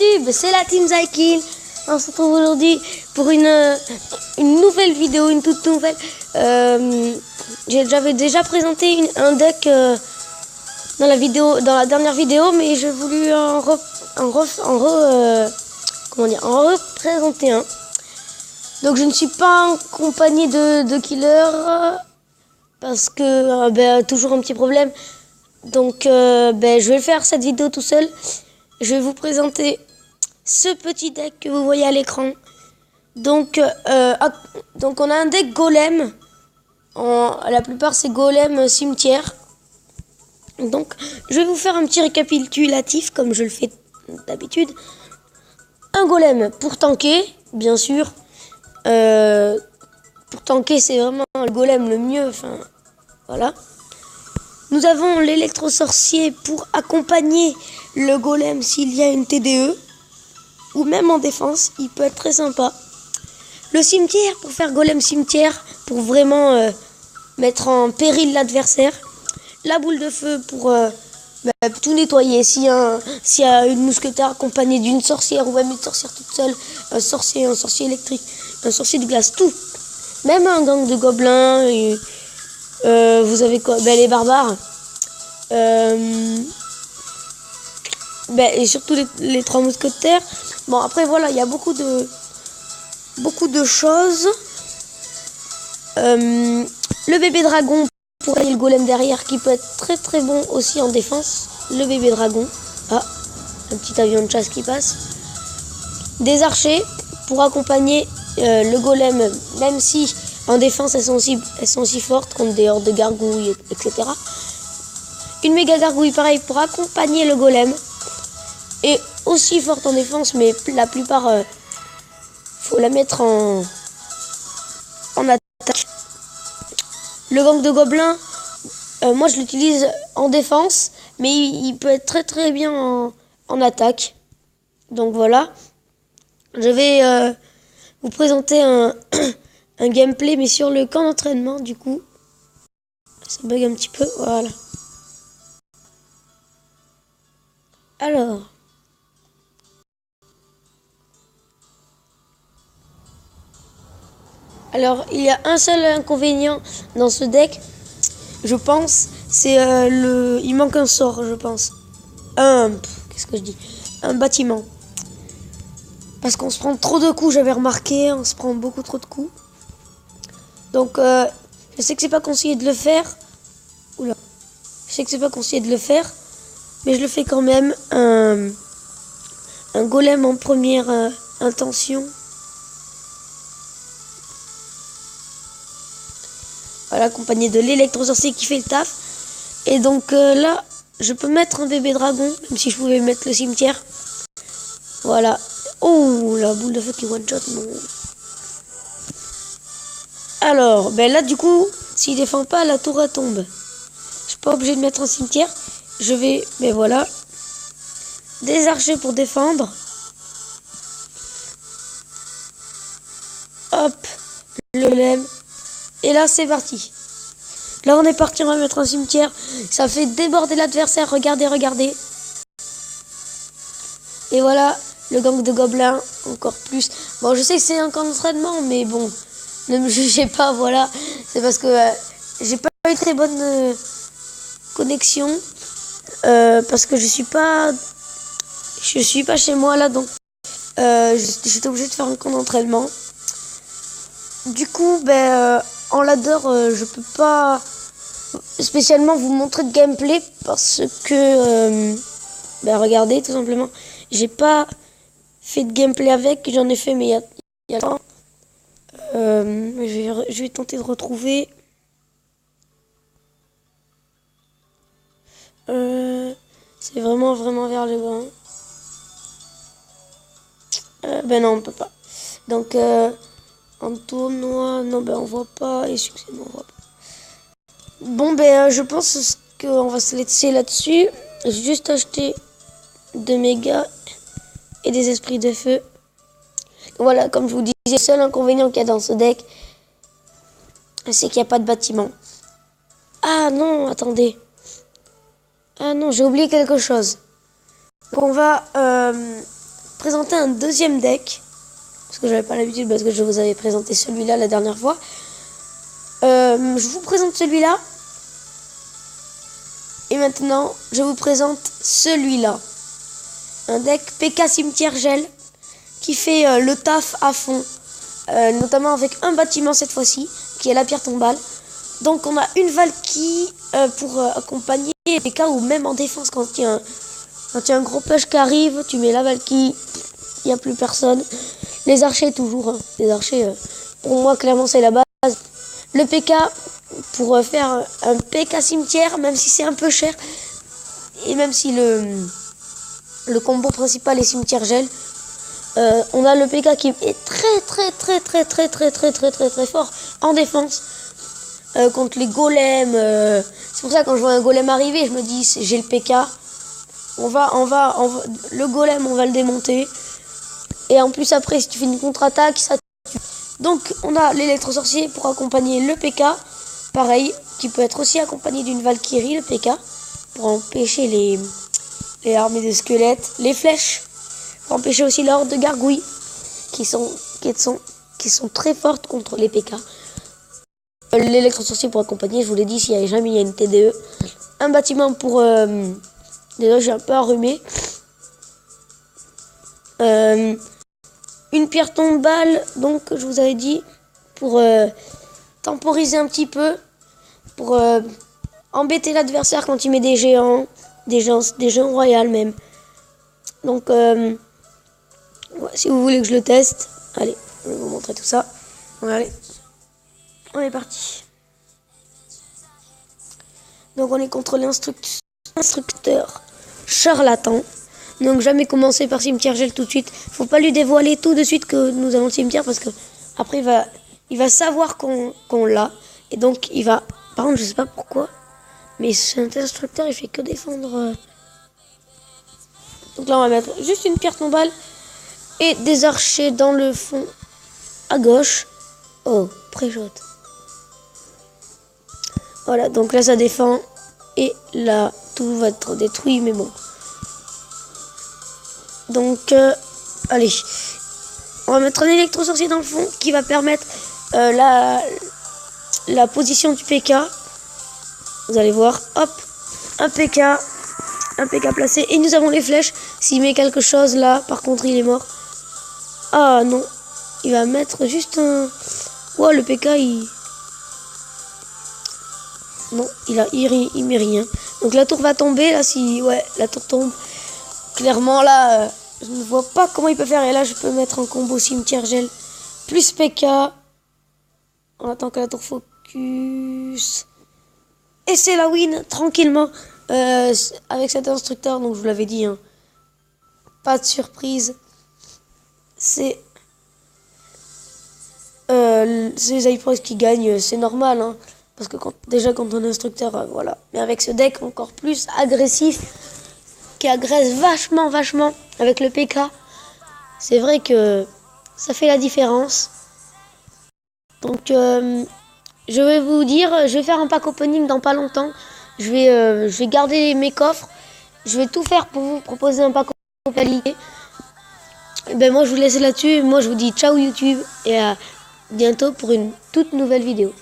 YouTube, c'est la Team Zykill. On se retrouve aujourd'hui pour une nouvelle vidéo, une toute nouvelle. J'avais déjà présenté un deck dans la dernière vidéo, mais j'ai voulu en représenter un. Donc je ne suis pas en compagnie de killer parce que toujours un petit problème. Donc je vais faire cette vidéo tout seul. Je vais vous présenter ce petit deck que vous voyez à l'écran. Donc on a un deck golem. La plupart c'est golem cimetière. Donc je vais vous faire un petit récapitulatif comme je le fais d'habitude. Un golem pour tanker, bien sûr. Pour tanker, c'est vraiment le golem le mieux. Enfin, voilà. Nous avons l'électro-sorcier pour accompagner le golem s'il y a une TDE. Ou même en défense, il peut être très sympa. Le cimetière pour faire golem cimetière, pour vraiment mettre en péril l'adversaire. La boule de feu pour tout nettoyer. S'il y a une mousquetaire accompagnée d'une sorcière ou même une sorcière toute seule, un sorcier électrique, un sorcier de glace, tout. Même un gang de gobelins. Vous avez quoi? Les barbares. Et surtout les trois mousquetaires. Bon, après voilà, il y a beaucoup de choses. Le bébé dragon pour aller le golem derrière qui peut être très très bon aussi en défense. Le bébé dragon. Ah, un petit avion de chasse qui passe. Des archers pour accompagner le golem, même si en défense elles sont aussi fortes contre des hordes de gargouilles, etc. Une méga gargouille pareil pour accompagner le golem. Et aussi forte en défense, mais la plupart faut la mettre en attaque. Le gang de gobelins, moi je l'utilise en défense, mais il peut être très très bien en attaque. Donc voilà. Je vais vous présenter un gameplay, mais sur le camp d'entraînement, du coup. Ça bug un petit peu, voilà. Alors, il y a un seul inconvénient dans ce deck, je pense, c'est il manque un sort, je pense. Qu'est-ce que je dis? Un bâtiment. Parce qu'on se prend trop de coups, j'avais remarqué, on se prend beaucoup trop de coups. Donc, je sais que c'est pas conseillé de le faire. Oula. Je sais que c'est pas conseillé de le faire, mais je le fais quand même. Un golem en première intention. Voilà, accompagné de l'électro-sorcier qui fait le taf. Et donc là, je peux mettre un bébé dragon, même si je pouvais mettre le cimetière. Voilà. Oh, la boule de feu qui one-shot, non. Alors, là, du coup, s'il défend pas, la tour tombe. Je suis pas obligé de mettre un cimetière. Je vais, voilà. Des archers pour défendre. Hop, le lemme. Et là, c'est parti. Là, on est parti, on va mettre un cimetière. Ça fait déborder l'adversaire. Regardez, regardez. Et voilà, le gang de gobelins, encore plus. Bon, je sais que c'est un camp d'entraînement, mais bon, ne me jugez pas, voilà. C'est parce que j'ai pas eu très bonne connexion. Parce que je suis pas chez moi, là, donc j'étais obligée de faire un camp d'entraînement. Du coup, en ladder, je peux pas spécialement vous montrer de gameplay parce que, regardez, tout simplement, j'ai pas fait de gameplay avec, j'en ai fait, mais il y a longtemps. Je vais tenter de retrouver. C'est vraiment vers le bas. Non, on peut pas. Donc, en tournoi, non, on voit pas. Et succès, non, on voit pas. Bon, je pense qu'on va se laisser là-dessus. J'ai juste acheté 2 mégas et des esprits de feu. Voilà, comme je vous disais, le seul inconvénient qu'il y a dans ce deck, c'est qu'il n'y a pas de bâtiment. Ah non, attendez. Ah non, j'ai oublié quelque chose. Donc on va présenter un deuxième deck. Parce que j'avais pas l'habitude, parce que je vous avais présenté celui-là la dernière fois. Je vous présente celui-là. Et maintenant, je vous présente celui-là. Un deck PK Cimetière Gel qui fait le taf à fond. Notamment avec un bâtiment cette fois-ci, qui est la pierre tombale. Donc on a une Valkyrie pour accompagner les PK ou même en défense quand il y a un gros push qui arrive, tu mets la Valkyrie, il n'y a plus personne. Les archers toujours, hein. Les archers, pour moi clairement c'est la base. Le PK pour faire un PK cimetière, même si c'est un peu cher. Et même si le combo principal est cimetière gel. On a le PK qui est très fort en défense. Contre les golems. C'est pour ça que quand je vois un golem arriver, je me dis j'ai le PK. Le golem, on va le démonter. Et en plus après, si tu fais une contre-attaque, ça tue. Donc on a l'électro-sorcier pour accompagner le PK. Pareil, qui peut être aussi accompagné d'une Valkyrie, le PK. Pour empêcher les armées de squelettes. Les flèches. Pour empêcher aussi la horde de gargouilles. Qui sont très fortes contre les PK. L'électro-sorcier pour accompagner, je vous l'ai dit, s'il y a jamais il y a une TDE. Un bâtiment pour... déjà, j'ai un peu enrhumé. Une pierre tombale, donc, je vous avais dit, pour temporiser un petit peu. Pour embêter l'adversaire quand il met des géants. Des géants royales même. Donc, ouais, si vous voulez que je le teste, allez, je vais vous montrer tout ça. Allez. On est parti. Donc on est contre l'instructeur charlatan. Donc jamais commencer par cimetière gel tout de suite. Faut pas lui dévoiler tout de suite que nous avons le cimetière parce que après il va savoir qu'on l'a. Et donc il va... Par contre je sais pas pourquoi. Mais cet instructeur il fait que défendre. Donc là on va mettre juste une pierre tombale. Et des archers dans le fond à gauche. Oh, pré-shot. Voilà, donc là ça défend et là tout va être détruit, mais bon. Donc, allez, on va mettre un électro-sorcier dans le fond qui va permettre la position du PK. Vous allez voir, hop, un PK placé et nous avons les flèches. S'il met quelque chose là, par contre il est mort. Ah non, il va mettre juste un... Ouais, le PK il... Non, il met rien. Donc la tour va tomber, là, si... Ouais, la tour tombe. Clairement, là, je ne vois pas comment il peut faire. Et là, je peux mettre un combo cimetière gel plus PK. On attend que la tour focus. Et c'est la win, tranquillement. Avec cet instructeur, donc je vous l'avais dit, hein. Pas de surprise. C'est les iPros qui gagnent, c'est normal, hein. Parce que déjà quand on est instructeur, voilà. Mais avec ce deck encore plus agressif, qui agresse vachement avec le PK, c'est vrai que ça fait la différence. Donc je vais vous dire, je vais faire un pack opening dans pas longtemps. Je vais garder mes coffres. Je vais tout faire pour vous proposer un pack opening. Ben moi je vous laisse là-dessus. Moi je vous dis ciao YouTube et à bientôt pour une toute nouvelle vidéo.